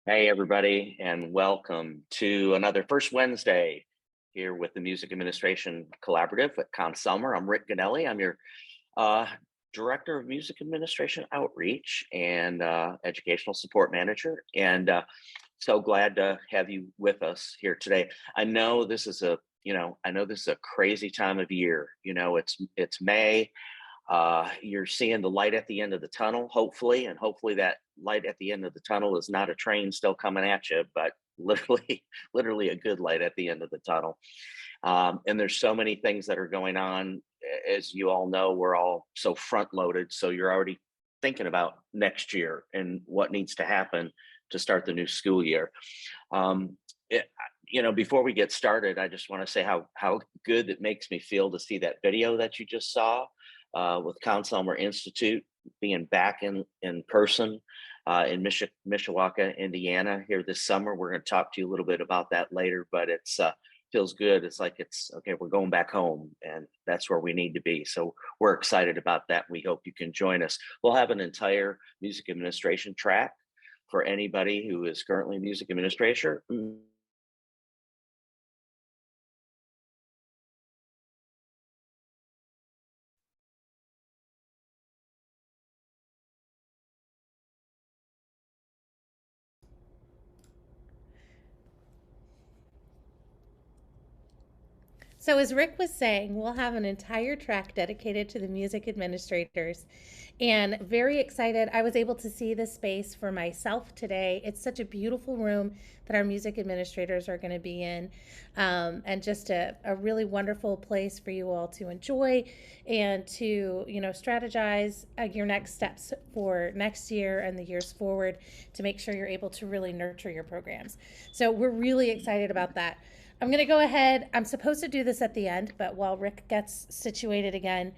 Hey, everybody, and welcome to another First Wednesday here with the Music Administration Collaborative at Consulmer. I'm Rick Ganelli. I'm your uh, Director of Music Administration Outreach and Educational Support Manager. And so glad to have you with us here today. I know this is a crazy time of year. It's May. You're seeing the light at the end of the tunnel, hopefully, and hopefully that light at the end of the tunnel is not a train still coming at you, but literally, literally a good light at the end of the tunnel. And there's so many things that are going on. As you all know, we're all so front loaded. So you're already thinking about next year and what needs to happen to start the new school year. Um, it, Before we get started, I just want to say how good it makes me feel to see that video that you just saw with Consulmer Institute being back in person in Mishawaka, Indiana here this summer. We're going to talk to you a little bit about that later, but it's feels good. It's like it's okay. We're going back home, and that's where we need to be. So we're excited about that. We hope you can join us. We'll have an entire music administration track for anybody who is currently a music administrator. So, as Rick was saying, we'll have an entire track dedicated to the music administrators. And very excited. I was able to see the space for myself today. It's such a beautiful room that our music administrators are going to be in, and just a really wonderful place for you all to enjoy and to, strategize your next steps for next year and the years forward to make sure you're able to really nurture your programs. So, we're really excited about that. I'm going to go ahead. I'm supposed to do this at the end, but while Rick gets situated again,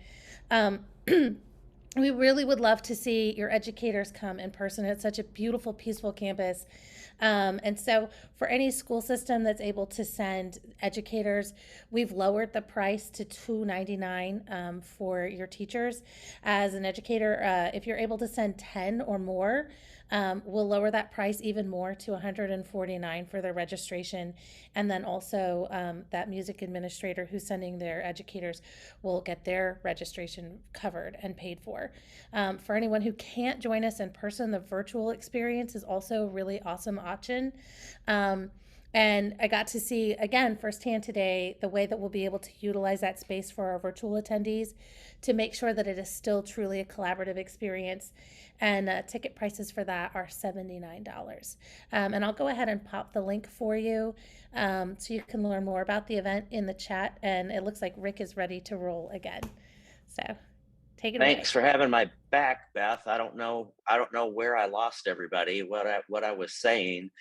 we really would love to see your educators come in person. It's such a beautiful, peaceful campus. And so, for any school system that's able to send educators, we've lowered the price to $299 for your teachers. As an educator, if you're able to send 10 or more, we'll lower that price even more to $149 for their registration. And then also, that music administrator who's sending their educators will get their registration covered and paid for. For anyone who can't join us in person, the virtual experience is also a really awesome option. And I got to see, again, firsthand today, the way that we'll be able to utilize that space for our virtual attendees to make sure that it is still truly a collaborative experience. And ticket prices for that are $79. And I'll go ahead and pop the link for you so you can learn more about the event in the chat. And it looks like Rick is ready to roll again. So take it away. Thanks for having my back, Beth. I don't know where I lost everybody. What I was saying.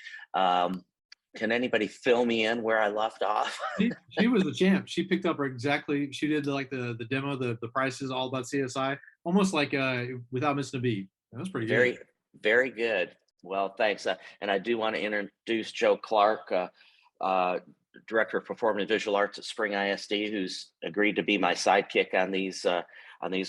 Can anybody fill me in where I left off? She was the champ. She picked up exactly. She did the demo, the prices all about CSI, almost like without missing a beat. That was pretty Very, good. very good. Well, thanks. And I do want to introduce Joe Clark, Director of Performing Visual Arts at Spring ISD, who's agreed to be my sidekick on these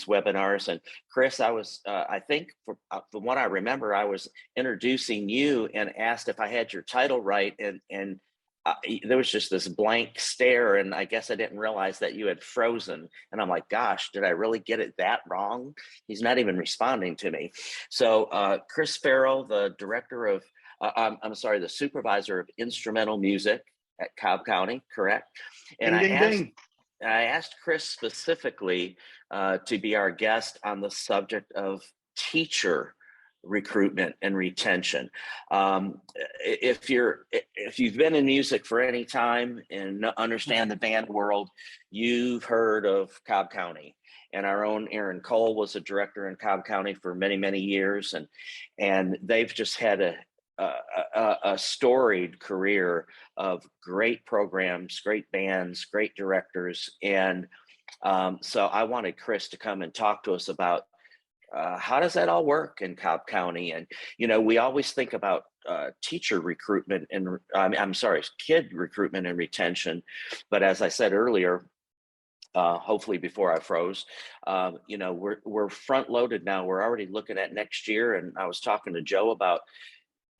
webinars. And Chris, I think from what I remember, I was introducing you and asked if I had your title right, and there was just this blank stare, and I guess I didn't realize that you had frozen. And I'm like, gosh, did I really get it that wrong? He's not even responding to me. So Chris Ferrell, the the Supervisor of Instrumental Music at Cobb County, correct? And Ding, ding, ding. I asked Chris specifically to be our guest on the subject of teacher recruitment and retention. If you've been in music for any time and understand the band world, you've heard of Cobb County. And our own Aaron Cole was a director in Cobb County for many, many years, and they've just had a storied career of great programs, great bands, great directors. And so I wanted Chris to come and talk to us about how does that all work in Cobb County? And, we always think about teacher recruitment and kid recruitment and retention. But as I said earlier, hopefully before I froze, we're front loaded now. We're already looking at next year. And I was talking to Joe about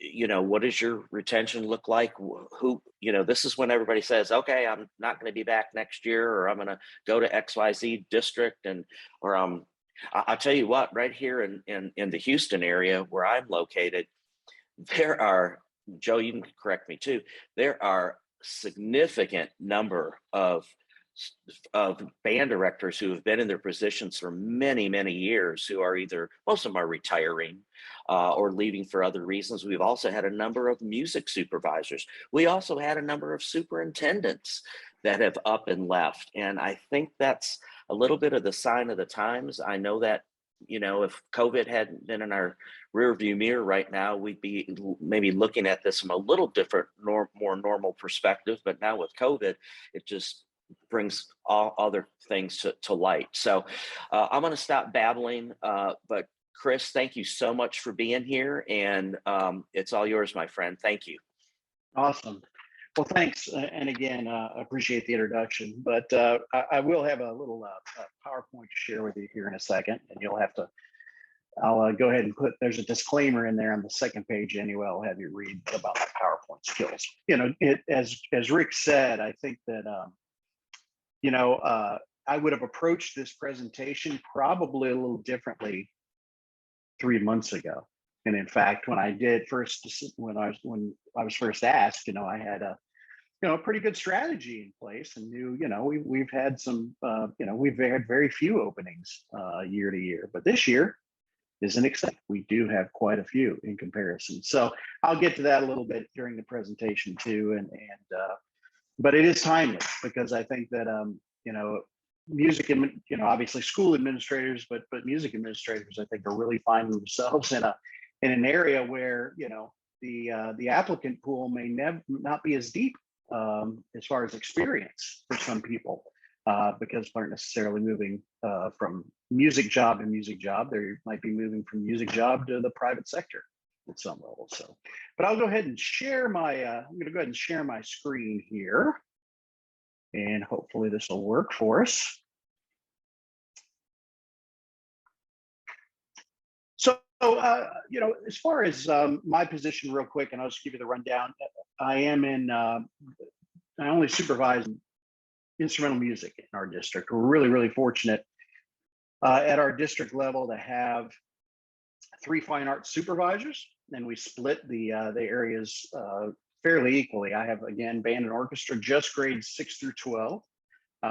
what does your retention look like? Who, this is when everybody says, okay, I'm not going to be back next year, or I'm going to go to XYZ district. And, or I'll tell you what, right here in the Houston area where I'm located, there are, Joe, you can correct me too, there are significant number of band directors who have been in their positions for many, many years, who are either, most of them are retiring or leaving for other reasons. We've also had a number of music supervisors. We also had a number of superintendents that have up and left. And I think that's a little bit of the sign of the times. I know that, if COVID hadn't been in our rear view mirror right now, we'd be maybe looking at this from a little different, more normal perspective. But now with COVID, it just brings all other things to light. So I'm going to stop babbling. But Chris, thank you so much for being here. And it's all yours, my friend. Thank you. Awesome. Well, thanks. And again, appreciate the introduction, but I will have a little PowerPoint to share with you here in a second, and I'll go ahead and there's a disclaimer in there on the second page anyway. I'll have you read about my PowerPoint skills. As Rick said, I think that, I would have approached this presentation probably a little differently 3 months ago. And in fact, when I was first asked, I had a pretty good strategy in place, and we've had some, we've had very few openings year to year, but this year is an exception. We do have quite a few in comparison. So I'll get to that a little bit during the presentation too, but it is timely because I think that music and obviously school administrators, but music administrators, I think, are really finding themselves in an area where the applicant pool may not be as deep as far as experience for some people, because they aren't necessarily moving from music job to music job. They might be moving from music job to the private sector at some level. So, but I'll go ahead and share my. I'm going to go ahead and share my screen here, and hopefully this will work for us. So, as far as my position real quick, and I'll just give you the rundown. I only supervise instrumental music in our district. We're really, really fortunate at our district level to have 3 fine arts supervisors, and we split the areas fairly equally. I have, again, band and orchestra, just grades 6 through 12.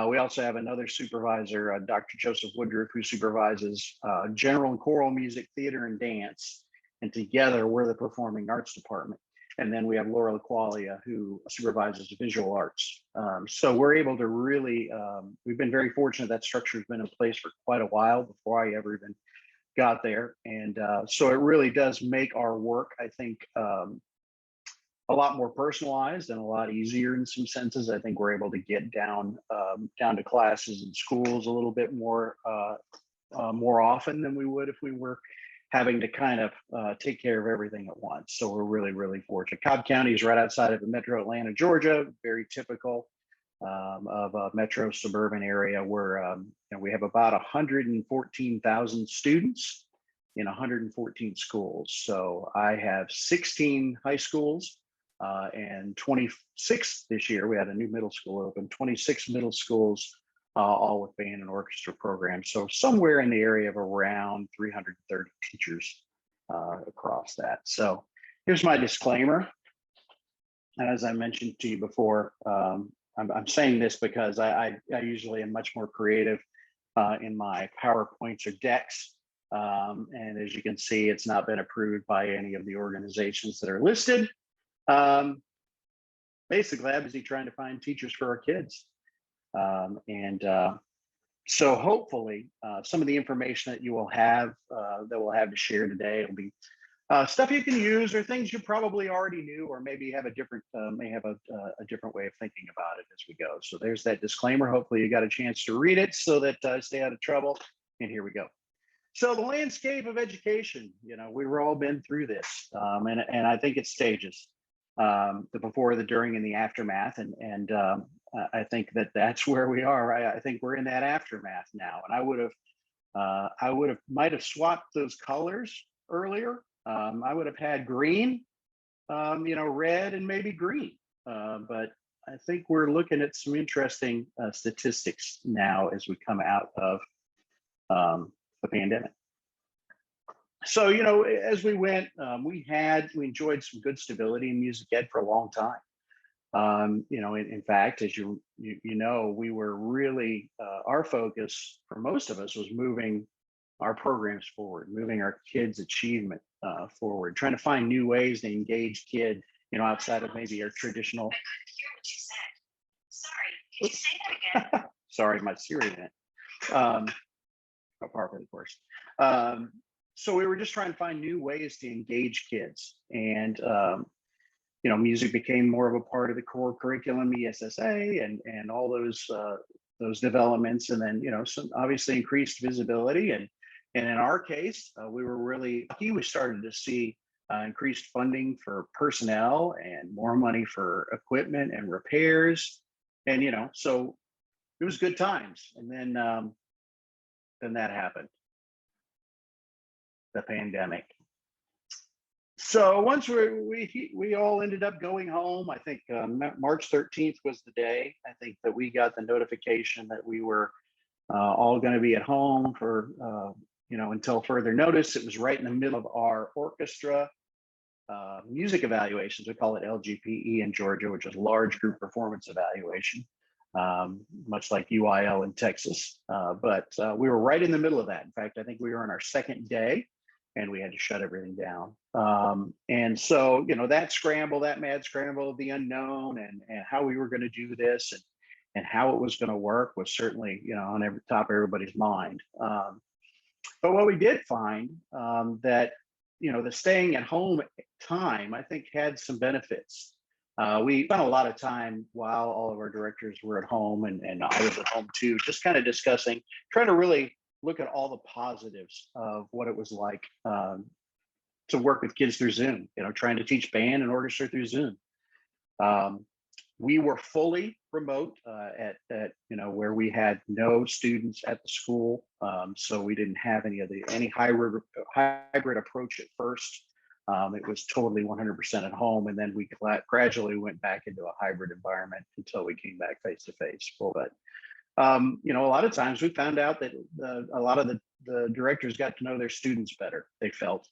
We also have another supervisor, Dr. Joseph Woodruff, who supervises general and choral music, theater, and dance. And together, we're the performing arts department. And then we have Laura LaQualia, who supervises visual arts. So we're able to really, we've been very fortunate that structure has been in place for quite a while before I ever even got there. And so it really does make our work, I think, a lot more personalized and a lot easier in some senses. I think we're able to get down to classes and schools a little bit more often than we would if we were having to kind of take care of everything at once. So we're really, really fortunate. Cobb County is right outside of the metro Atlanta, Georgia, very typical of a metro suburban area where we have about 114,000 students in 114 schools. So I have 16 high schools and 26 this year. We had a new middle school open, 26 middle schools, all with band and orchestra programs. So somewhere in the area of around 330 teachers across that. So here's my disclaimer. And as I mentioned to you before, I'm saying this because I usually am much more creative in my PowerPoints or decks. And as you can see, it's not been approved by any of the organizations that are listed. Basically, I'm busy trying to find teachers for our kids. So hopefully some of the information that you will have, that we'll have to share today, will be stuff you can use or things you probably already knew, or maybe have a different, a different way of thinking about it as we go. So there's that disclaimer. Hopefully you got a chance to read it so that stay out of trouble. And here we go. So the landscape of education, we've all been through this, and I think it's stages, the before, the during, and the aftermath. And I think that's where we are. Right? I think we're in that aftermath now. And I might have swapped those colors earlier. I would have had green red and maybe green. But I think we're looking at some interesting statistics now as we come out of the pandemic. So, as we went, we enjoyed some good stability in music ed for a long time. In fact, as you know, we were really, our focus for most of us was moving our programs forward, moving our kids' achievement forward, trying to find new ways to engage kids, outside of maybe our traditional. I couldn't hear what you said. Sorry, can you say that again? Sorry, my Siri went. Apart from the course. So we were just trying to find new ways to engage kids, and music became more of a part of the core curriculum, ESSA, and all those developments, and then some obviously increased visibility, and in our case, we were really lucky. We started to see increased funding for personnel and more money for equipment and repairs, and so it was good times. And then that happened, the pandemic. So once we all ended up going home, I think March 13th was the day. I think that we got the notification that we were all going to be at home for until further notice. It was right in the middle of our orchestra music evaluations. We call it LGPE in Georgia, which is large group performance evaluation, much like UIL in Texas. But we were right in the middle of that. In fact, I think we were on our second day, and we had to shut everything down. And so, that scramble, that mad scramble of the unknown, and how we were going to do this, and how it was going to work was certainly, on every top of everybody's mind. But what we did find that, the staying at home time, I think, had some benefits. We spent a lot of time while all of our directors were at home, and I was at home too, just kind of discussing, trying to really look at all the positives of what it was like to work with kids through Zoom, trying to teach band and orchestra through Zoom. We were fully remote at where we had no students at the school, so we didn't have any hybrid approach at first. It was totally 100% at home, and then we gradually went back into a hybrid environment until we came back face to face. But a lot of times we found out that a lot of the directors got to know their students better, they felt,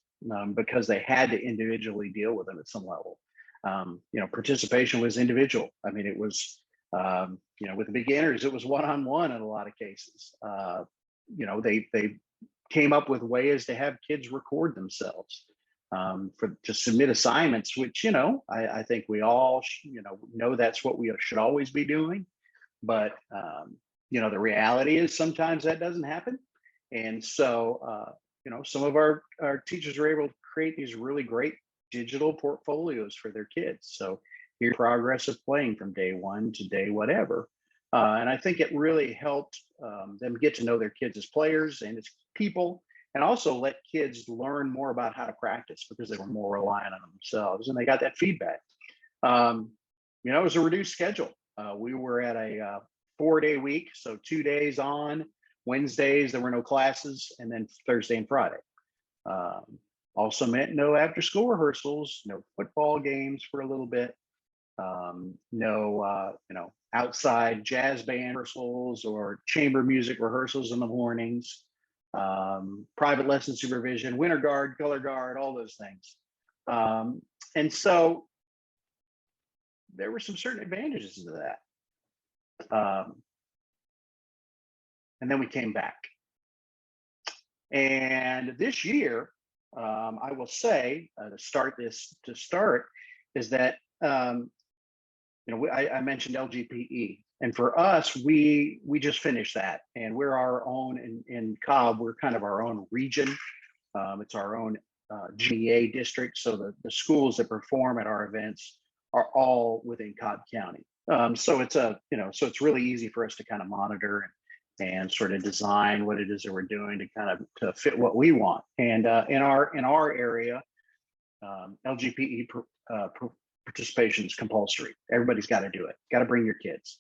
because they had to individually deal with them at some level. Participation was individual. I mean, it was, with the beginners, it was one-on-one in a lot of cases. They came up with ways to have kids record themselves to submit assignments, which, I think we all, know that's what we should always be doing. But, the reality is sometimes that doesn't happen. And so, some of our teachers are able to create these really great digital portfolios for their kids. So here's progress of playing from day one to day whatever. And I think it really helped them get to know their kids as players and as people, and also let kids learn more about how to practice, because they were more reliant on themselves and they got that feedback. It was a reduced schedule. We were at a 4-day week, so 2 days on. Wednesdays there were no classes, and then Thursday and Friday. Also meant no after school rehearsals, no football games for a little bit, no outside jazz band rehearsals or chamber music rehearsals in the mornings, private lesson supervision, winter guard, color guard, all those things. And so there were some certain advantages to that. And then we came back. And this year, I will say to start is that I mentioned LGPE, and for us, we just finished that, and we're our own in Cobb. We're kind of our own region. It's our own GA district, so the schools that perform at our events are all within Cobb County. So it's really easy for us to kind of monitor and sort of design what it is that we're doing to fit what we want. And in our area, LGPE participation is compulsory. Everybody's got to do it. Got to bring your kids.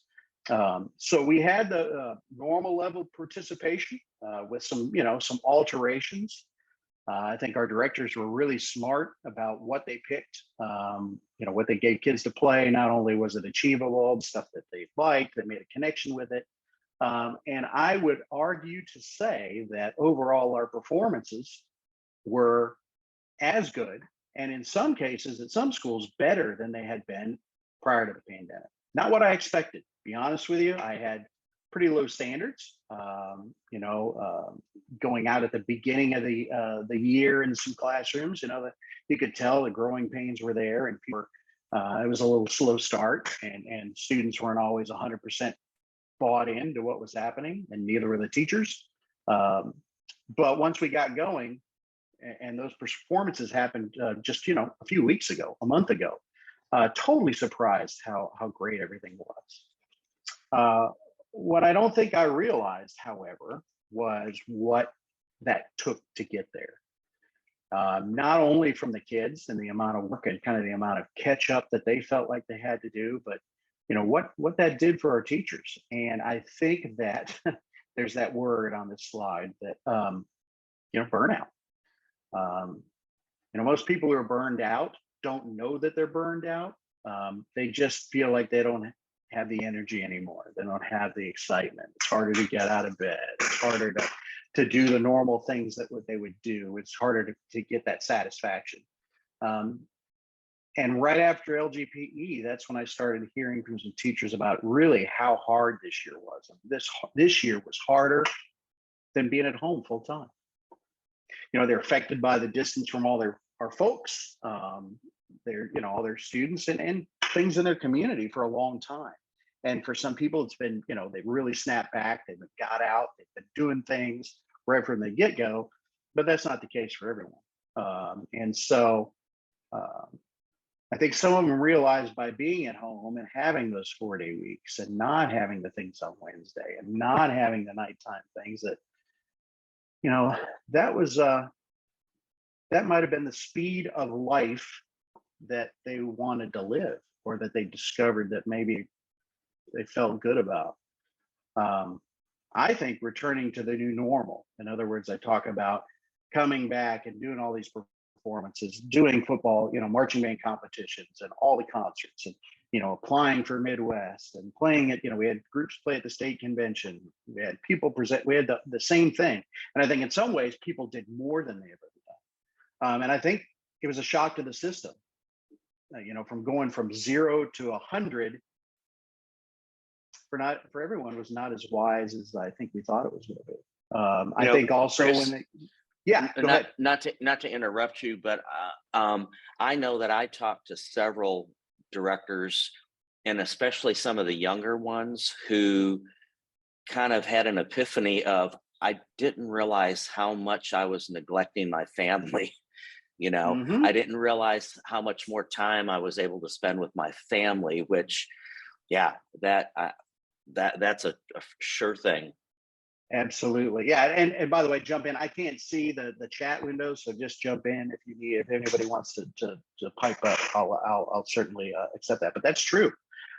So we had the normal level participation with some alterations. I think our directors were really smart about what they picked, what they gave kids to play. Not only was it achievable, stuff that they liked, they made a connection with it. And I would argue to say that overall our performances were as good, and in some cases, at some schools, better than they had been prior to the pandemic. Not what I expected. To be honest with you, I had pretty low standards. Going out at the beginning of the year in some classrooms, that you could tell the growing pains were there, and people. It was a little slow start, and students weren't always 100% bought into what was happening, and neither were the teachers. But once we got going, and those performances happened just a few weeks ago, a month ago, totally surprised how great everything was. What I don't think I realized, however, was what that took to get there. Not only from the kids and the amount of work and kind of the amount of catch up that they felt like they had to do, but what that did for our teachers. And I think that there's that word on this slide that burnout. Most people who are burned out don't know that they're burned out. They just feel like they don't have the energy anymore. They don't have the excitement. It's harder to get out of bed. It's harder to do the normal things that what they would do. It's harder to get that satisfaction. And right after LGPE, that's when I started hearing from some teachers about really how hard this year was. This year was harder than being at home full time. They're affected by the distance from all our folks, all their students and things in their community for a long time. And for some people, it's been, they've really snapped back. They've got out. They've been doing things right from the get-go, but that's not the case for everyone. And so I think some of them realized by being at home and having those 4-day weeks and not having the things on Wednesday and not having the nighttime things that, that was that might have been the speed of life that they wanted to live, or that they discovered that maybe they felt good about. I think returning to the new normal. In other words, I talk about coming back and doing all these performances, doing football, marching band competitions and all the concerts, and applying for Midwest and playing it. We had groups play at the state convention. We had people present. We had the same thing. And I think in some ways people did more than they ever done. And I think it was a shock to the system. From going from 0 to 100 for everyone was not as wise as I think we thought it was going to be. I think also Chris, when go ahead. Not to interrupt you, but I know that I talked to several directors, and especially some of the younger ones, who kind of had an epiphany of, I didn't realize how much I was neglecting my family. I didn't realize how much more time I was able to spend with my family, which, that's a sure thing. Absolutely. Yeah. And by the way, jump in. I can't see the chat window, so just jump in if anybody wants to pipe up, I'll certainly accept that. But that's true.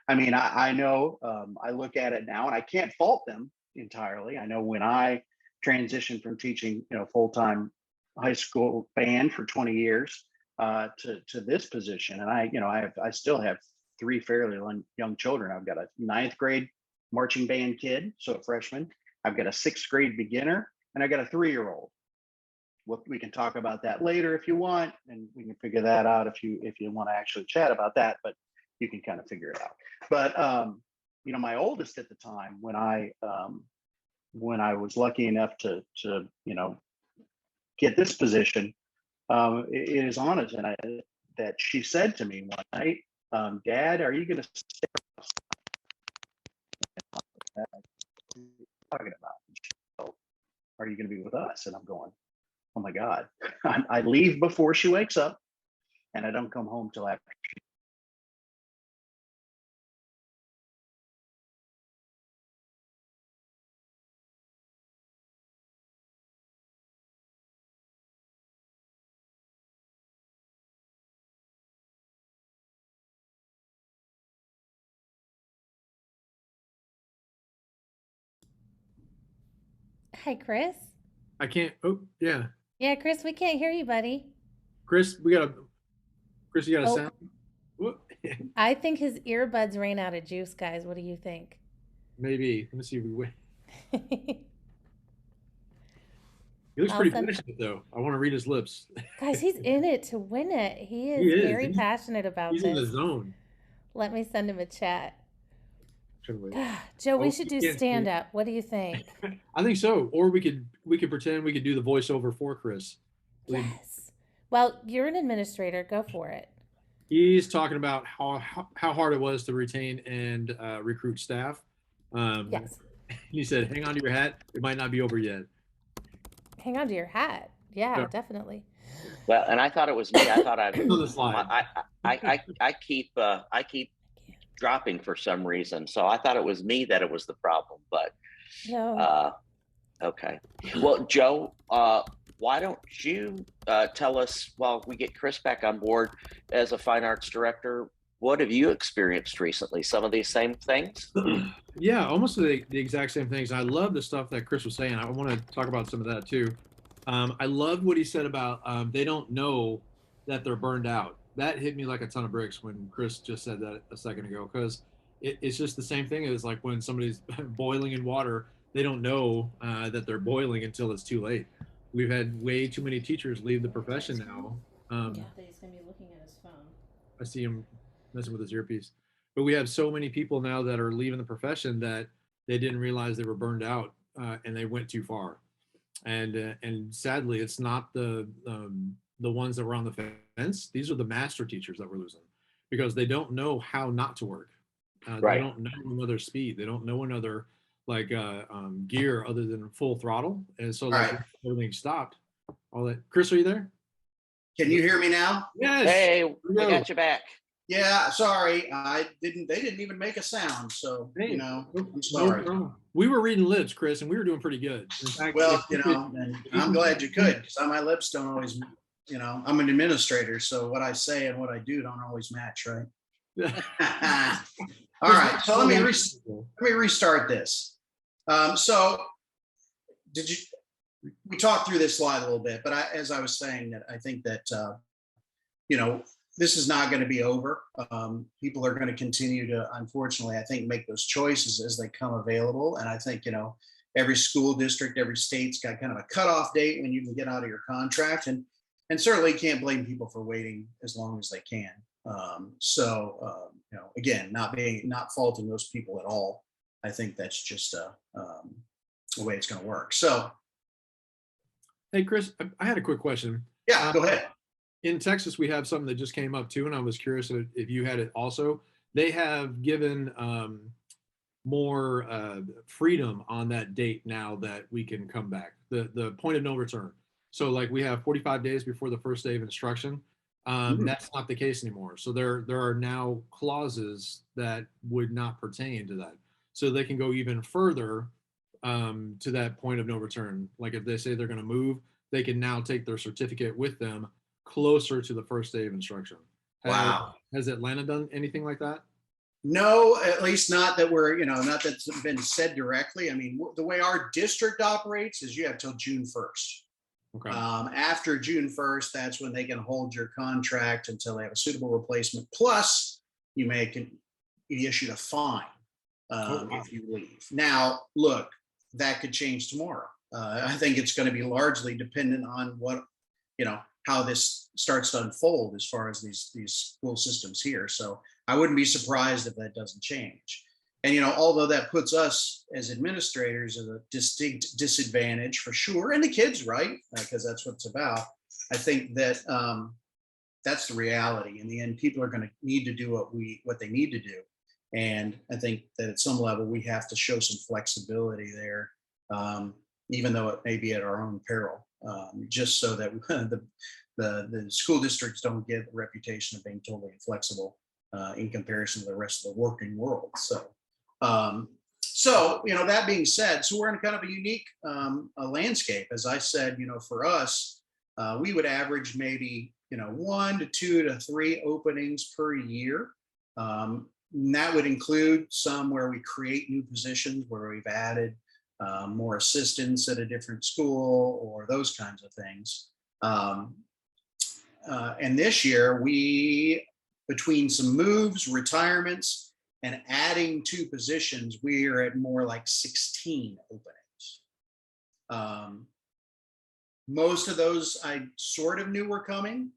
I mean, I know I look at it now and I can't fault them entirely. I know when I transitioned from teaching, full-time high school band for 20 years to this position, and I still have 3 fairly young children. I've got a 9th grade marching band kid, so a freshman. I've got a 6th grade beginner, and I've got a 3-year-old. Well, we can talk about that later if you want, and we can figure that out if you want to actually chat about that, but you can kind of figure it out. But my oldest at the time, when I was lucky enough to get this position, it is honest, and that she said to me one night, "Dad, are you going to stay?" Talking about, so, are you going to be with us? And I'm going, oh my God. I leave before she wakes up, and I don't come home till after. Hi, Chris. I can't. Oh, yeah. Yeah, Chris, we can't hear you, buddy. Chris, Chris, you got a Oh, sound? Whoop. I think his earbuds ran out of juice, guys. What do you think? Maybe. Let me see if we win. He looks I'll pretty send, passionate though. I want to read his lips. guys, he's in it to win it. He He is is. very passionate about He's in the this. zone. Let me send him a chat. Trying to wait. Joe, we Oh, should you do can't see stand it. up. What do you think? I think so. Or we could pretend we could do the voiceover for Chris. Yes. Well, you're an administrator. Go for it. He's talking about how hard it was to retain and recruit staff. Yes. He said, "Hang on to your hat. It might not be over yet." Hang on to your hat. Yeah, Yeah. definitely. Well, and I thought it was me. I thought On the slide. I keep dropping for some reason. So I thought it was me that it was the problem, but No. okay. Well, Joe, why don't you tell us while we get Chris back on board as a fine arts director, what have you experienced recently? Some of these same things? Yeah, almost the exact same things. I love the stuff that Chris was saying. I want to talk about some of that too. I loved what he said about they don't know that they're burned out. That hit me like a ton of bricks when Chris just said that a second ago, because it's just the same thing as like when somebody's boiling in water, they don't know that they're boiling until it's too late. We've had way too many teachers leave the profession now. Yeah, he's gonna be looking at his phone. I see him messing with his earpiece. But we have so many people now that are leaving the profession that they didn't realize they were burned out and they went too far. And sadly, it's not the ones that were on the fence. These are the master teachers that we're losing because they don't know how not to work. Right. They don't know another speed. They don't know another like gear other than full throttle. And so like Right. everything stopped. All that. Chris, are you there? Can you hear me now? Yes. Hey, we go. got you back. Yeah, sorry. They didn't even make a sound. So, Hey, I'm no sorry. problem. We were reading lips, Chris, and we were doing pretty good. In fact, Well, if you and I'm glad you could, because my lips don't always, I'm an administrator. So what I say and what I do don't always match, right? All right. So let me restart this. So we talked through this slide a little bit, but as I was saying that I think that, this is not going to be over. People are going to continue to, unfortunately, I think, make those choices as they come available. And I think, every school district, every state's got kind of a cutoff date when you can get out of your contract. And certainly can't blame people for waiting as long as they can. Again, not faulting those people at all. I think that's just the way it's going to work. So, Hey, Chris, I had a quick question. yeah, go ahead. In Texas, we have something that just came up too, and I was curious if you had it also. They have given more freedom on that date now that we can come back. The point of no return. So, like, we have 45 days before the first day of instruction. That's not the case anymore. So there are now clauses that would not pertain to that. So they can go even further to that point of no return. Like if they say they're going to move, they can now take their certificate with them closer to the first day of instruction. Wow. Has Atlanta done anything like that? No, at least not that not that's been said directly. I mean, the way our district operates is you have till June 1st. Okay. After June 1st, that's when they can hold your contract until they have a suitable replacement. Plus, you may be issued a fine if you leave. Now, look, that could change tomorrow. I think it's going to be largely dependent on what, how this starts to unfold as far as these school systems here. So I wouldn't be surprised if that doesn't change. And, although that puts us as administrators at a distinct disadvantage for sure, and the kids, right? Because that's what it's about. I think that that's the reality. In the end, people are going to need to do what they need to do. And I think that at some level, we have to show some flexibility there, even though it may be at our own peril, just so that the school districts don't get the reputation of being totally inflexible in comparison to the rest of the working world. So that being said, so we're in kind of a unique landscape. As I said, for us, we would average maybe 1 to 2 to 3 openings per year. And that would include some where we create new positions, where we've added more assistants at a different school, or those kinds of things. And this year, between some moves, retirements, and adding 2 positions, we are at more like 16 openings. Most of those I sort of knew were coming.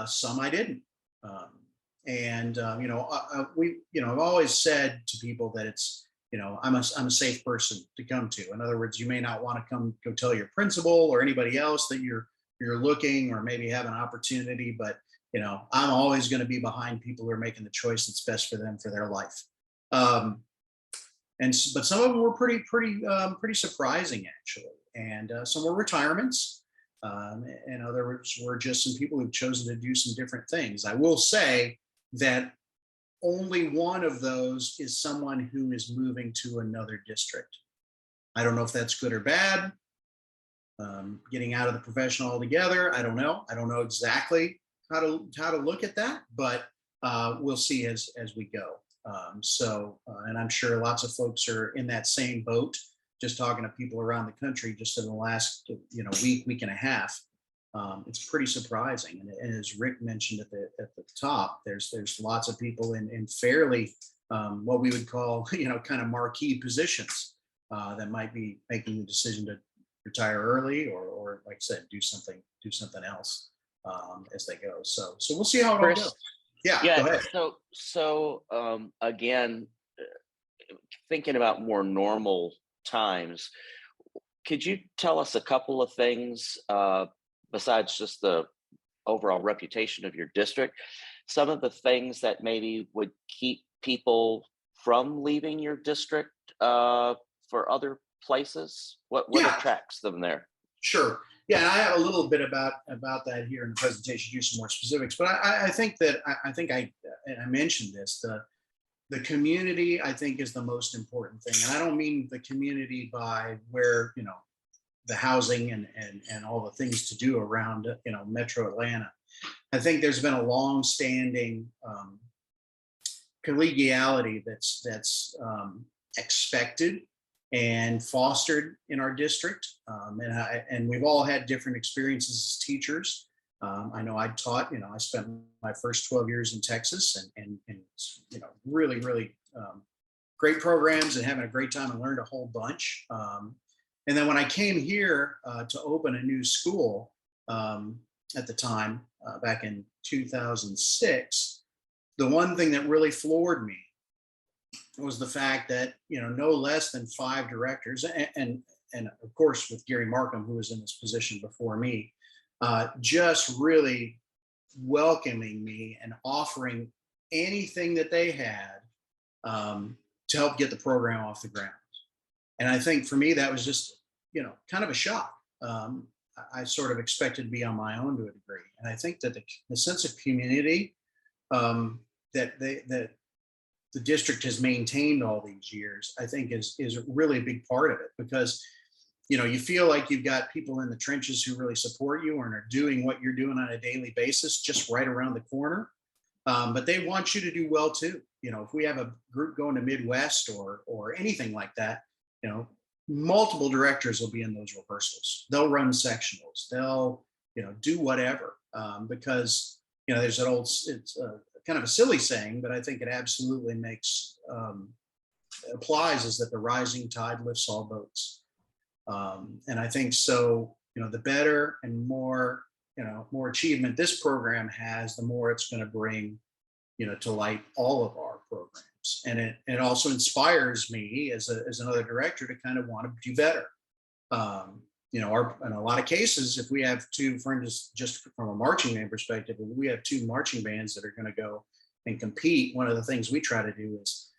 Some I didn't. I've always said to people that it's, I'm a safe person to come to. In other words, you may not want to go tell your principal or anybody else that you're looking or maybe have an opportunity, but I'm always going to be behind people who are making the choice that's best for them for their life. But some of them were pretty surprising, actually, and some were retirements. And others were just some people who've chosen to do some different things. I will say that only one of those is someone who is moving to another district. I don't know if that's good or bad. Getting out of the profession altogether, I don't know. I don't know exactly how to look at that, but we'll see as we go. And I'm sure lots of folks are in that same boat. Just talking to people around the country, just in the last week and a half, it's pretty surprising. And as Rick mentioned at the top, there's lots of people in fairly what we would call kind of marquee positions that might be making the decision to retire early or like I said, do something else as they go. So we'll see how it all goes. Yeah. Go ahead. So again, thinking about more normal times, could you tell us a couple of things besides just the overall reputation of your district, some of the things that maybe would keep people from leaving your district for other places? What attracts them there? Sure. Yeah, and I have a little bit about that here in the presentation, use some more specifics, but I think I mentioned this, the community, I think, is the most important thing. And I don't mean the community by where, the housing and all the things to do around, Metro Atlanta. I think there's been a long-standing collegiality that's expected and fostered in our district. And we've all had different experiences as teachers. I know I taught, I spent my first 12 years in Texas and really, really great programs and having a great time and learned a whole bunch. And then when I came here to open a new school at the time, back in 2006, the one thing that really floored me was the fact that, no less than 5 directors and of course with Gary Markham, who was in this position before me, just really welcoming me and offering anything that they had to help get the program off the ground. And I think for me, that was just, kind of a shock. I sort of expected to be on my own to a degree. And I think that the sense of community that the district has maintained all these years, I think is really a big part of it, because you feel like you've got people in the trenches who really support you and are doing what you're doing on a daily basis, just right around the corner. But they want you to do well too. If we have a group going to Midwest or anything like that, multiple directors will be in those rehearsals. They'll run sectionals. They'll, do whatever because, there's an old, it's kind of a silly saying, but I think it absolutely applies, is that the rising tide lifts all boats. And I think so, the better and more achievement this program has, the more it's going to bring, to light all of our programs. And it also inspires me as another director to kind of want to do better. In a lot of cases, if we have 2, just from a marching band perspective, if we have 2 marching bands that are going to go and compete, one of the things we try to do is,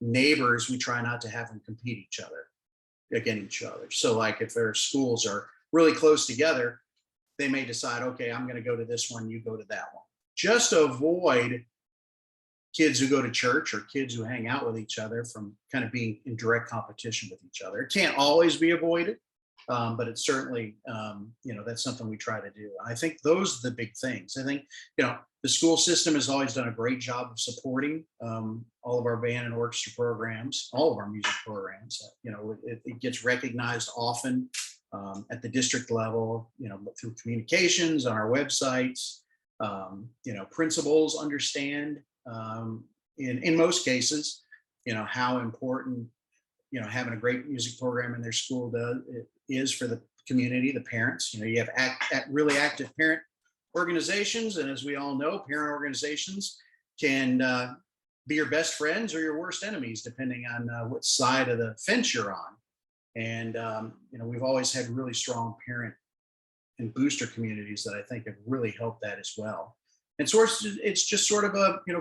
neighbors, we try not to have them compete against each other. So like if their schools are really close together, they may decide, okay, I'm going to go to this one, you go to that one, just to avoid kids who go to church or kids who hang out with each other from kind of being in direct competition with each other. It can't always be avoided, but it's certainly, that's something we try to do. I think those are the big things. I think, The school system has always done a great job of supporting all of our band and orchestra programs, all of our music programs. It gets recognized often at the district level, through communications on our websites. Principals understand in most cases, how important, having a great music program in their school is for the community, the parents. You have really active parent organizations, and as we all know, parent organizations can be your best friends or your worst enemies, depending on what side of the fence you're on. And we've always had really strong parent and booster communities that I think have really helped that as well. And so it's just sort of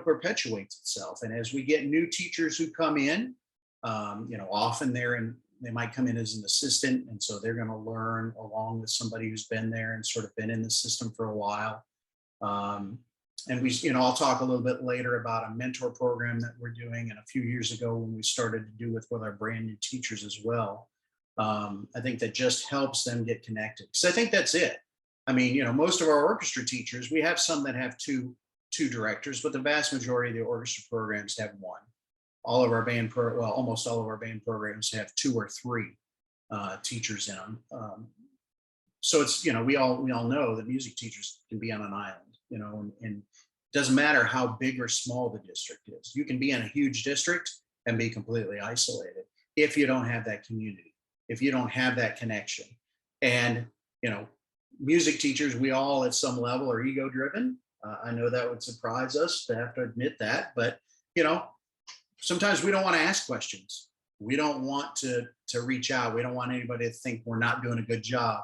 perpetuates itself. And as we get new teachers who come in, often they might come in as an assistant, and so they're going to learn along with somebody who's been there and sort of been in the system for a while. And I'll talk a little bit later about a mentor program that we're doing, and a few years ago when we started to do with our brand new teachers as well. I think that just helps them get connected. So I think that's it. I mean, most of our orchestra teachers, we have some that have two directors, but the vast majority of the orchestra programs have one. All of our almost all of our band programs have 2 or 3 teachers in them. So it's, we all know that music teachers can be on an island, and it doesn't matter how big or small the district is. You can be in a huge district and be completely isolated if you don't have that community, if you don't have that connection. And, music teachers, we all at some level are ego driven. I know that would surprise us to have to admit that, but, sometimes we don't want to ask questions. We don't want to reach out. We don't want anybody to think we're not doing a good job.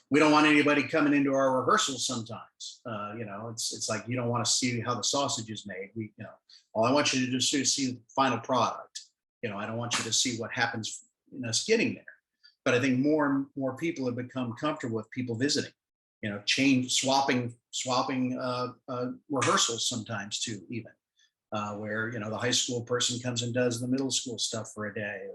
We don't want anybody coming into our rehearsals sometimes. It's like, you don't want to see how the sausage is made. All I want you to do is see the final product. I don't want you to see what happens in us getting there. But I think more and more people have become comfortable with people visiting, swapping rehearsals sometimes too, even. Where the high school person comes and does the middle school stuff for a day,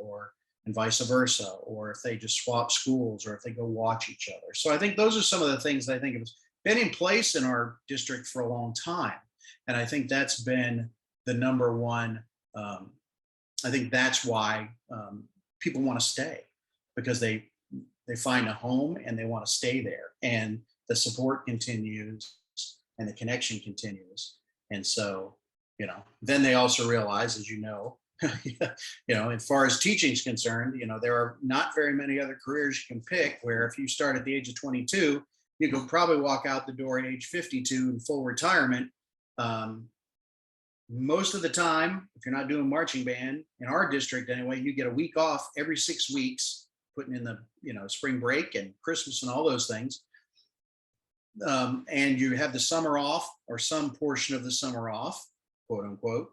and vice versa, or if they just swap schools, or if they go watch each other. So I think those are some of the things that I think have been in place in our district for a long time, and I think that's been the number one. I think that's why people want to stay, because they find a home and they want to stay there, and the support continues and the connection continues, and so. Then they also realize, as as far as teaching is concerned, there are not very many other careers you can pick where if you start at the age of 22, you can probably walk out the door at age 52 in full retirement. Most of the time, if you're not doing marching band in our district anyway, you get a week off every 6 weeks, putting in the spring break and Christmas and all those things. And you have the summer off, or some portion of the summer off, quote unquote.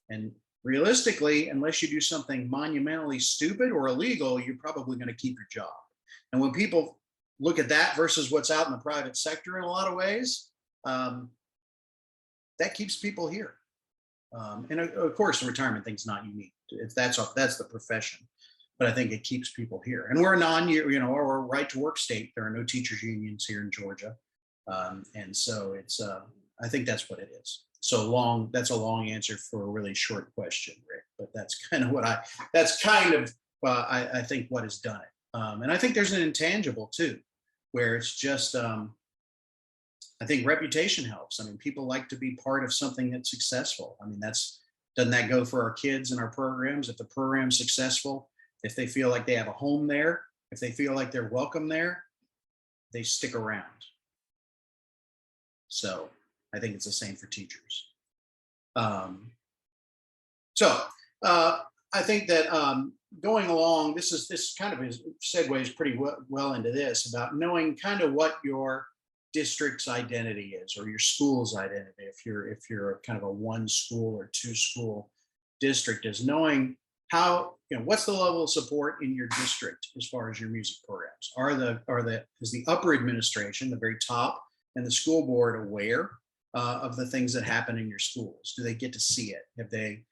And realistically, unless you do something monumentally stupid or illegal, you're probably going to keep your job. And when people look at that versus what's out in the private sector in a lot of ways, that keeps people here. And of course, the retirement thing's not unique. That's the profession. But I think it keeps people here. And we're a we're a right to work state. There are no teachers unions here in Georgia. And so it's, I think that's what it is. So that's a long answer for a really short question, Rick, but that's kind of I think what has done it. And I think there's an intangible too, where it's just, I think reputation helps. I mean, people like to be part of something that's successful. I mean, doesn't that go for our kids and our programs? If the program's successful, if they feel like they have a home there, if they feel like they're welcome there, they stick around. So I think it's the same for teachers. I think that going along, this kind of segues pretty well into this about knowing kind of what your district's identity is, or your school's identity. If you're kind of a 1 school or 2 school district, is knowing how, what's the level of support in your district as far as your music programs. Is the upper administration, the very top, and the school board aware of the things that happen in your schools? Do they get to see it? Have they,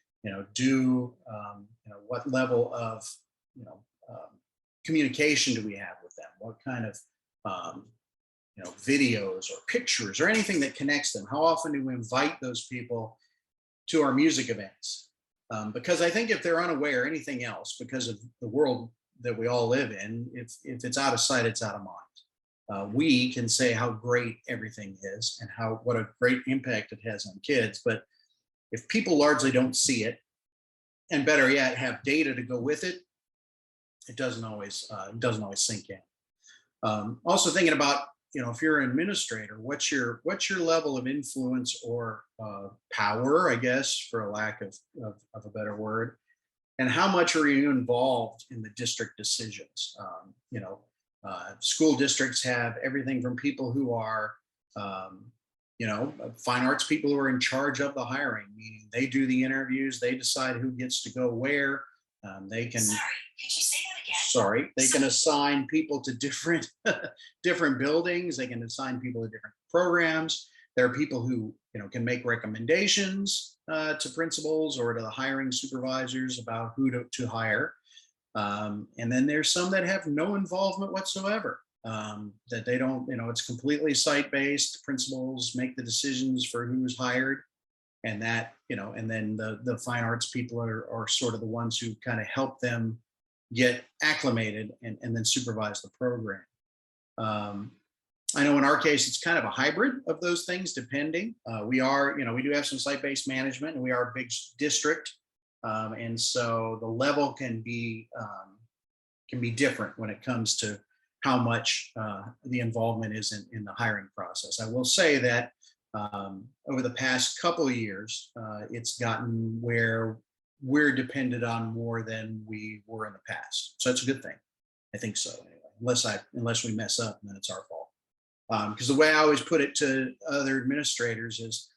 what level of, communication do we have with them? What kind of videos or pictures or anything that connects them? How often do we invite those people to our music events? Because I think if they're unaware anything else, because of the world that we all live in, if it's out of sight, it's out of mind. We can say how great everything is and what a great impact it has on kids, but if people largely don't see it, and better yet, have data to go with it, it doesn't always sink in. Also thinking about, if you're an administrator, what's your level of influence or power, I guess, for a lack of a better word, and how much are you involved in the district decisions? School districts have everything from people who are, fine arts people who are in charge of the hiring, meaning they do the interviews, they decide who gets to go where. They can. Sorry, could you say that again? Sorry, they can assign people to different buildings. They can assign people to different programs. There are people who can make recommendations to principals or to the hiring supervisors about who to hire. And then there's some that have no involvement whatsoever. That they don't, it's completely site-based. Principals make the decisions for who's hired, and that, and then the fine arts people are sort of the ones who kind of help them get acclimated and then supervise the program. I know in our case, it's kind of a hybrid of those things, depending. We do have some site-based management, and we are a big district. And so the level can be different when it comes to how much the involvement is in the hiring process. I will say that over the past couple of years, it's gotten where we're dependent on more than we were in the past. So that's a good thing. I think so, anyway, unless we mess up, and then it's our fault. Because the way I always put it to other administrators is,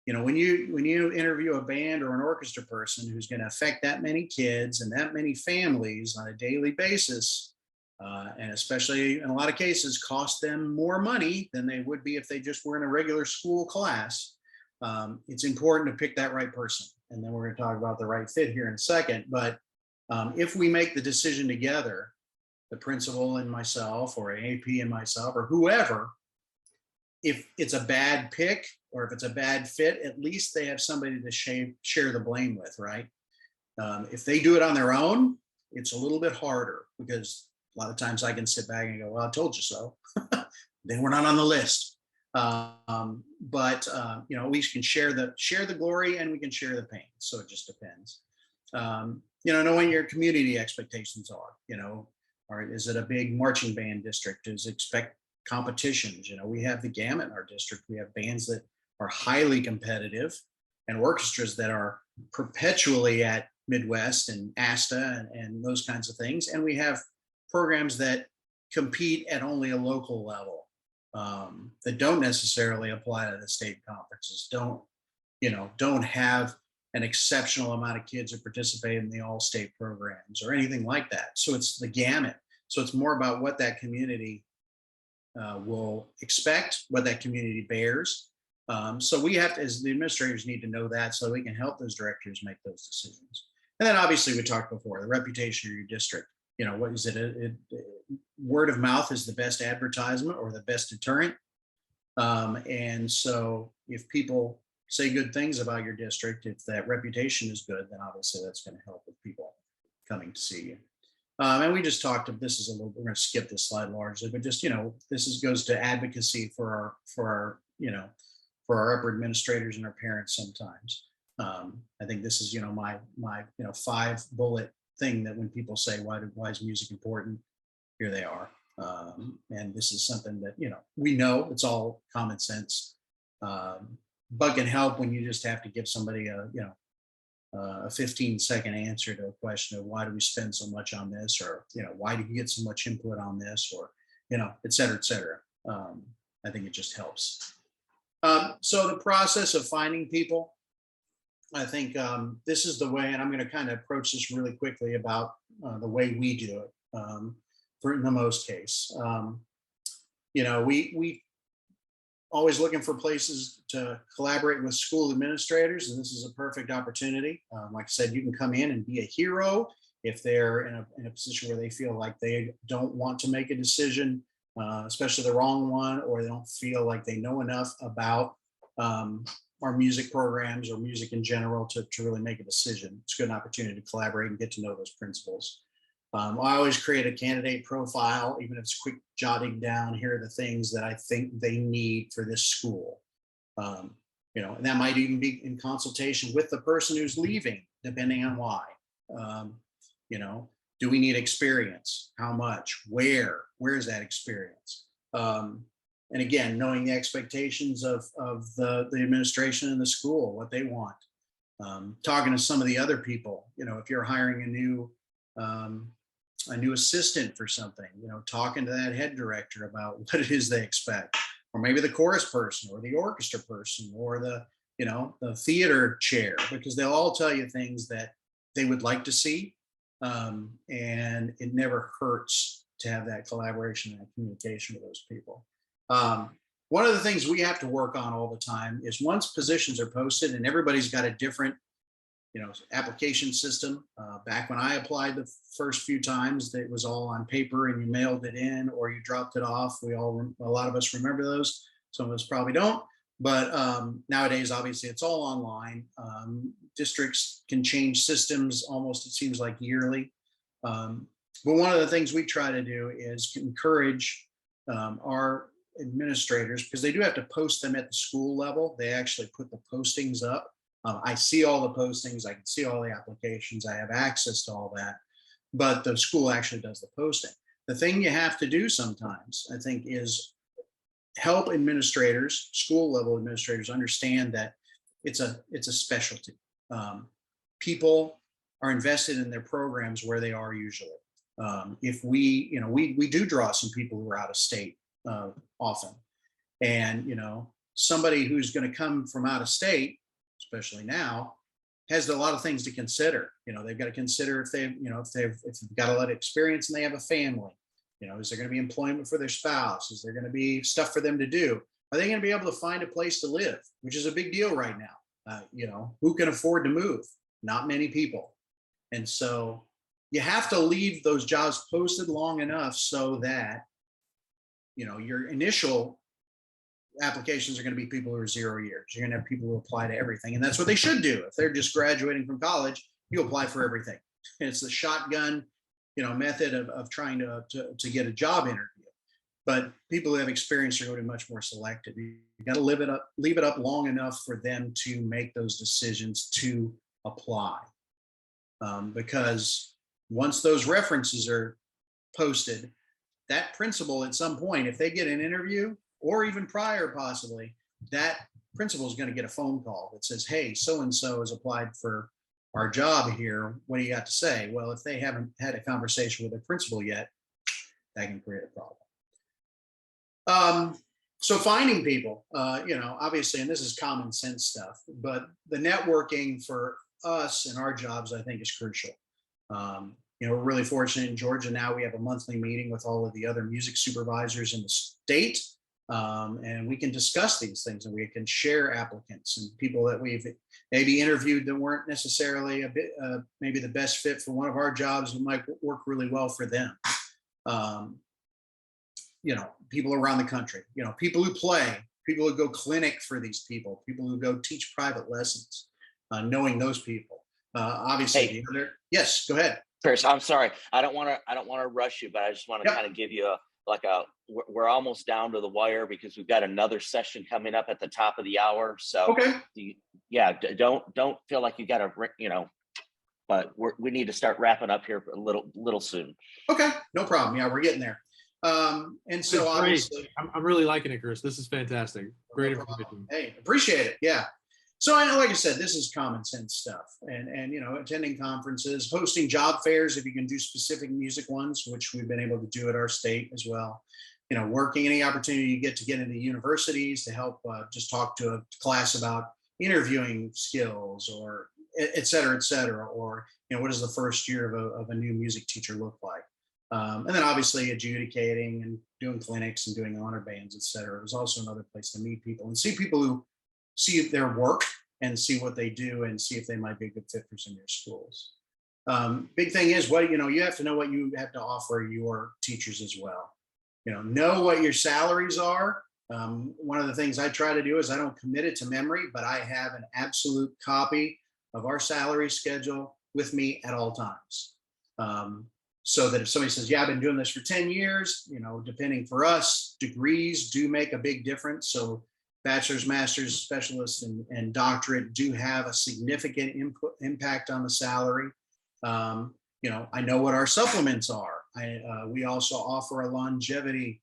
when you interview a band or an orchestra person who's going to affect that many kids and that many families on a daily basis, and especially in a lot of cases cost them more money than they would be if they just were in a regular school class, it's important to pick that right person. And then we're going to talk about the right fit here in a second. But if we make the decision together, the principal and myself, or an AP and myself, or whoever, if it's a bad pick or if it's a bad fit, at least they have somebody to share the blame with, right? If they do it on their own, it's a little bit harder, because a lot of times I can sit back and go, well, I told you so. They were not on the list. But we can share the glory, and we can share the pain. So it just depends. Knowing your community expectations are, or is it a big marching band district? Does it expect competitions? We have the gamut in our district. We have bands that are highly competitive, and orchestras that are perpetually at Midwest and ASTA and those kinds of things. And we have programs that compete at only a local level, that don't necessarily apply to the state conferences, don't have an exceptional amount of kids who participate in the all-state programs or anything like that. So it's the gamut. So it's more about what that community will expect, what that community bears. So we have to, as the administrators, need to know that, so we can help those directors make those decisions. And then obviously we talked before, the reputation of your district. What is it? Word of mouth is the best advertisement or the best deterrent. And so if people say good things about your district, if that reputation is good, then obviously that's going to help with people coming to see you. And we just talked, we're going to skip this slide largely, but just, goes to advocacy for our upper administrators and our parents sometimes. I think this is, my 5-bullet thing that when people say, why is music important? Here they are. And this is something that, we know it's all common sense, but can help when you just have to give somebody a 15-second answer to a question of why do we spend so much on this, or, why do you get so much input on this, or, et cetera, et cetera. I think it just helps. So the process of finding people, I think this is the way, and I'm going to kind of approach this really quickly about the way we do it for in the most case. We always looking for places to collaborate with school administrators, and this is a perfect opportunity. Like I said, you can come in and be a hero if they're in a position where they feel like they don't want to make a decision especially the wrong one, or they don't feel like they know enough about our music programs or music in general to really make a decision. It's a good opportunity to collaborate and get to know those principals. I always create a candidate profile, even if it's quick jotting down, here are the things that I think they need for this school. And that might even be in consultation with the person who's leaving, depending on why. Do we need experience? How much? Where is that experience? And again, knowing the expectations of the administration and the school, what they want. Talking to some of the other people, if you're hiring a new assistant for something, talking to that head director about what it is they expect, or maybe the chorus person or the orchestra person or the theater chair, because they'll all tell you things that they would like to see. And it never hurts to have that collaboration and communication with those people. One of the things we have to work on all the time is once positions are posted, and everybody's got a different application system. Back when I applied the first few times, it was all on paper and you mailed it in or you dropped it off. A lot of us remember those. Some of us probably don't. But nowadays, obviously, it's all online. Districts can change systems almost, it seems like, yearly. But one of the things we try to do is encourage our administrators, because they do have to post them at the school level. They actually put the postings up. I see all the postings. I can see all the applications. I have access to all that. But the school actually does the posting. The thing you have to do sometimes, I think, is help administrators, school level administrators, understand that it's a specialty. People are invested in their programs where they are usually. If we do draw some people who are out of state often, and somebody who's going to come from out of state, especially now, has a lot of things to consider. They've got to consider if they've got a lot of experience and they have a family. Is there going to be employment for their spouse? Is there going to be stuff for them to do? Are they going to be able to find a place to live, which is a big deal right now? Who can afford to move? Not many people. And so you have to leave those jobs posted long enough so that, your initial applications are going to be people who are 0 years. You're going to have people who apply to everything. And that's what they should do. If they're just graduating from college, you apply for everything. And it's the shotgun method of trying to get a job interview. But people who have experience are going to be much more selective. You got to leave it up long enough for them to make those decisions to apply. Because once those references are posted, that principal at some point, if they get an interview or even prior possibly, that principal is going to get a phone call that says, hey, so-and-so has applied for our job here. What do you got to say? Well, if they haven't had a conversation with a principal yet, that can create a problem. So finding people, obviously, and this is common sense stuff, but the networking for us and our jobs, I think, is crucial. We're really fortunate in Georgia now. We have a monthly meeting with all of the other music supervisors in the state. And we can discuss these things, and we can share applicants and people that we've maybe interviewed that weren't necessarily maybe the best fit for one of our jobs, and might work really well for them. People around the country, people who play, people who go clinic for these people who go teach private lessons, knowing those people. Obviously, Hey. Yes, go ahead. Chris, I'm sorry. I don't want to rush you, but I just want to kind of give you we're almost down to the wire because we've got another session coming up at the top of the hour. So okay. Don't feel like you got to, but we need to start wrapping up here a little soon. Okay, no problem. Yeah, we're getting there. And so obviously, I'm really liking it, Chris. This is fantastic. Great information. Hey, appreciate it. Yeah. So I know, like I said, this is common sense stuff, and attending conferences, hosting job fairs if you can do specific music ones, which we've been able to do at our state as well. Working any opportunity you get to get into universities to help just talk to a class about interviewing skills, or et cetera, or what does the first year of a new music teacher look like? And then obviously adjudicating and doing clinics and doing honor bands, et cetera. It was also another place to meet people and see people who see their work and see what they do and see if they might be a good fit for some of your schools. Big thing is you have to know what you have to offer your teachers as well. know what your salaries are. One of the things I try to do is I don't commit it to memory, but I have an absolute copy of our salary schedule with me at all times. So that if somebody says, yeah, I've been doing this for 10 years, depending for us, degrees do make a big difference. So bachelor's, master's, specialist, and doctorate do have a significant impact on the salary. I know what our supplements are. We also offer a longevity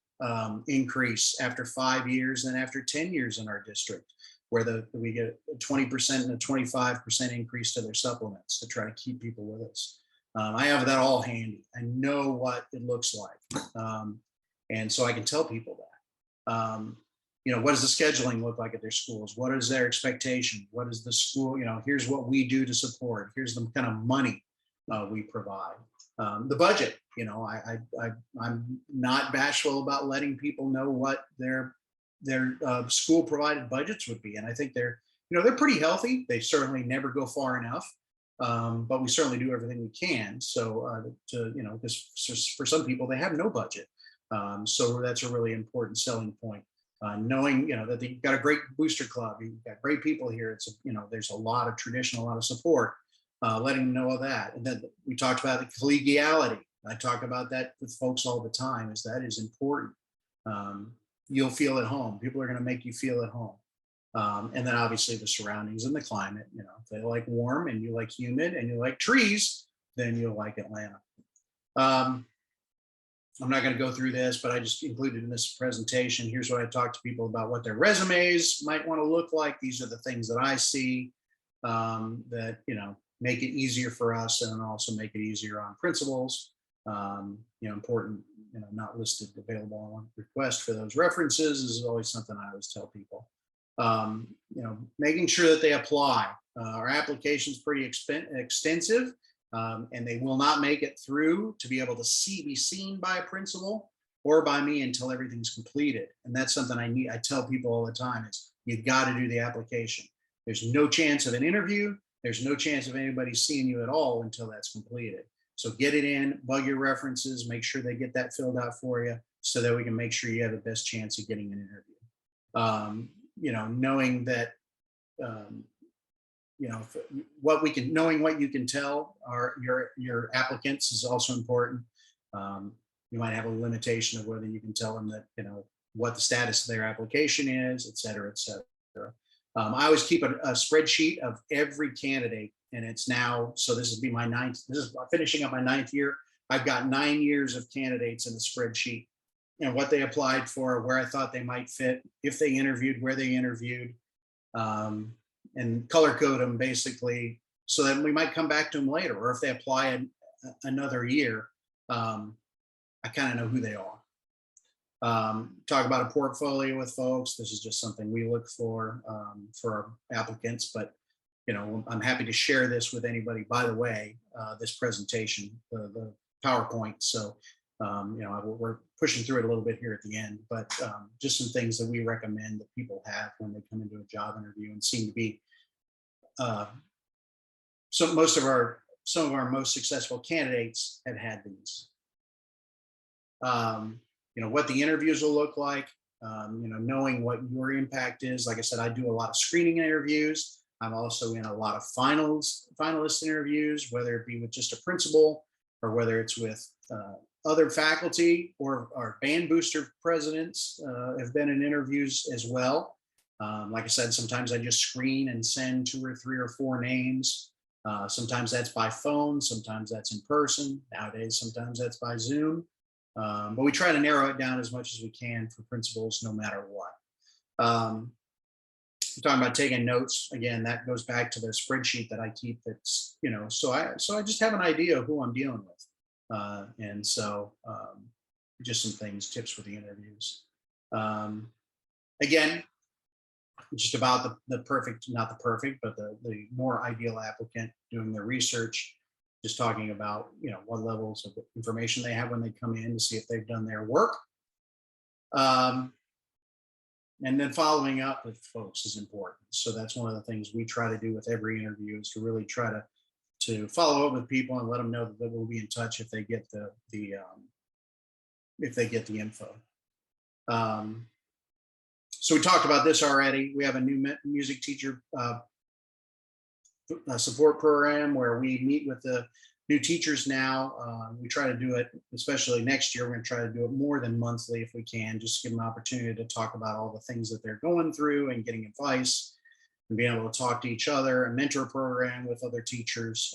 increase after 5 years and after 10 years in our district, where we get a 20% and a 25% increase to their supplements to try to keep people with us. I have that all handy. I know what it looks like. And so I can tell people that. What does the scheduling look like at their schools? What is their expectation? What is the school? Here's what we do to support. Here's the kind of money we provide. The budget, I'm not bashful about letting people know what their school provided budgets would be. And I think they're pretty healthy. They certainly never go far enough. But we certainly do everything we can. So because for some people, they have no budget. So that's a really important selling point. Knowing, that you've got a great booster club, you've got great people here. It's, there's a lot of tradition, a lot of support, letting them know of that. And then we talked about the collegiality. I talk about that with folks all the time, is that is important. You'll feel at home. People are going to make you feel at home. And then obviously the surroundings and the climate, if they like warm and you like humid and you like trees, then you'll like Atlanta. I'm not going to go through this, but I just included in this presentation. Here's what I talk to people about, what their resumes might want to look like. These are the things that I see that, make it easier for us and also make it easier on principals. Important, not listed, available on request for those references is always something I always tell people. Making sure that they apply. Our application is pretty extensive, and they will not make it through to be able to be seen by a principal or by me until everything's completed. And that's something I tell people all the time is you've got to do the application. There's no chance of an interview. There's no chance of anybody seeing you at all until that's completed. So get it in, bug your references, make sure they get that filled out for you so that we can make sure you have the best chance of getting an interview. Knowing that, knowing what you can tell your applicants is also important. You might have a limitation of whether you can tell them that, what the status of their application is, et cetera, et cetera. I always keep a spreadsheet of every candidate, and it's now, so this will be finishing up my 9th year. I've got 9 years of candidates in the spreadsheet. What they applied for, where I thought they might fit, if they interviewed, where they interviewed, and color code them basically so that we might come back to them later, or if they apply another year, I kind of know who they are. Talk about a portfolio with folks. This is just something we look for our applicants, but I'm happy to share this with anybody. By the way, this presentation, the PowerPoint. So we're pushing through it a little bit here at the end, but just some things that we recommend that people have when they come into a job interview, and seem to be some of our most successful candidates have had these. What the interviews will look like, knowing what your impact is. Like I said, I do a lot of screening interviews. I'm also in a lot of finalist interviews, whether it be with just a principal or whether it's with other faculty or band booster presidents have been in interviews as well. Like I said, sometimes I just screen and send 2 or 3 or 4 names. Sometimes that's by phone, sometimes that's in person. Nowadays, sometimes that's by Zoom. But we try to narrow it down as much as we can for principals, no matter what. We're talking about taking notes. Again, that goes back to the spreadsheet that I keep. That's, so I just have an idea of who I'm dealing with. And so just some things, tips for the interviews. Again, just about the perfect, not the perfect, but the more ideal applicant, doing their research, just talking about, what levels of information they have when they come in to see if they've done their work. And then following up with folks is important. So that's one of the things we try to do with every interview, is to really try to follow up with people and let them know that we'll be in touch if they get the info. So we talked about this already. We have a new music teacher support program where we meet with the new teachers now. We try to do it, especially next year. We're going to try to do it more than monthly if we can, just give them an opportunity to talk about all the things that they're going through and getting advice and being able to talk to each other. A mentor program with other teachers,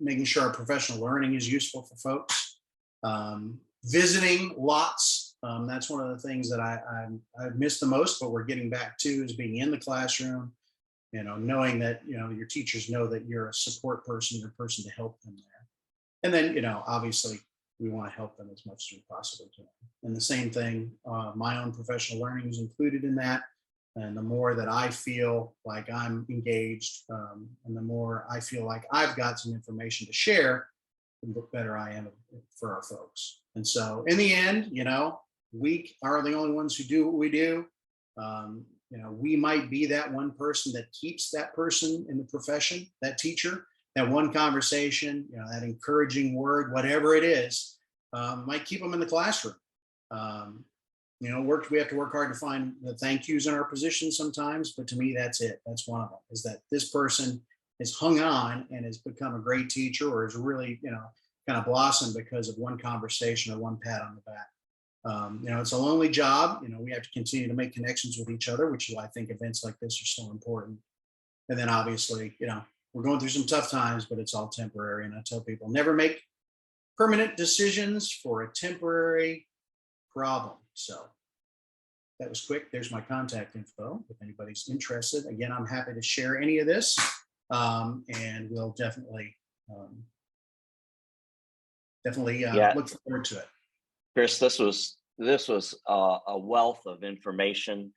making sure our professional learning is useful for folks. Visiting lots. That's one of the things that I've missed the most, but we're getting back to, is being in the classroom, knowing that, your teachers know that you're a support person, you're a person to help them there. And then, obviously we want to help them as much as we possibly can. And the same thing, my own professional learning is included in that. And the more that I feel like I'm engaged, and the more I feel like I've got some information to share, the better I am for our folks. And so in the end, we are the only ones who do what we do. We might be that one person that keeps that person in the profession, that teacher, that one conversation, that encouraging word, whatever it is, might keep them in the classroom. We have to work hard to find the thank yous in our position sometimes, but to me, that's it. That's one of them, is that this person has hung on and has become a great teacher, or has really, kind of blossomed because of one conversation or one pat on the back. It's a lonely job. We have to continue to make connections with each other, which is why I think events like this are so important. And then obviously, we're going through some tough times, but it's all temporary. And I tell people, never make permanent decisions for a temporary problem. So that was quick. There's my contact info if anybody's interested. Again, I'm happy to share any of this, and we'll definitely look forward to it. Chris, this was a wealth of information.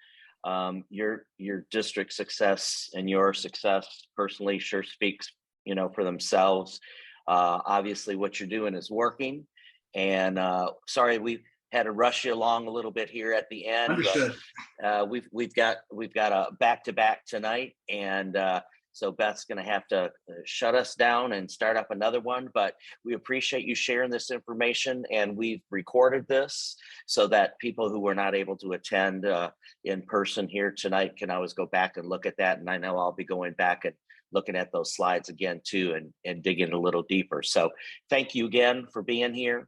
Your district success and your success personally sure speaks, for themselves. Obviously, what you're doing is working. And sorry, we had to rush you along a little bit here at the end. Understood. But, we've got a back-to-back tonight, and so Beth's going to have to shut us down and start up another one. But we appreciate you sharing this information, and we've recorded this so that people who were not able to attend in person here tonight can always go back and look at that. And I know I'll be going back and looking at those slides again too, and digging a little deeper. So thank you again for being here.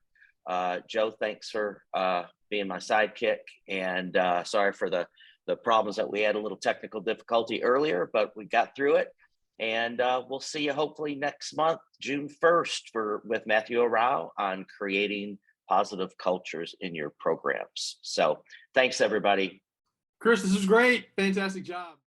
Joe, thanks for being my sidekick, and sorry for the problems that we had a little technical difficulty earlier, but we got through it. And we'll see you hopefully next month, June 1st, with Matthew Rao on creating positive cultures in your programs. So thanks, everybody. Chris, this is great. Fantastic job.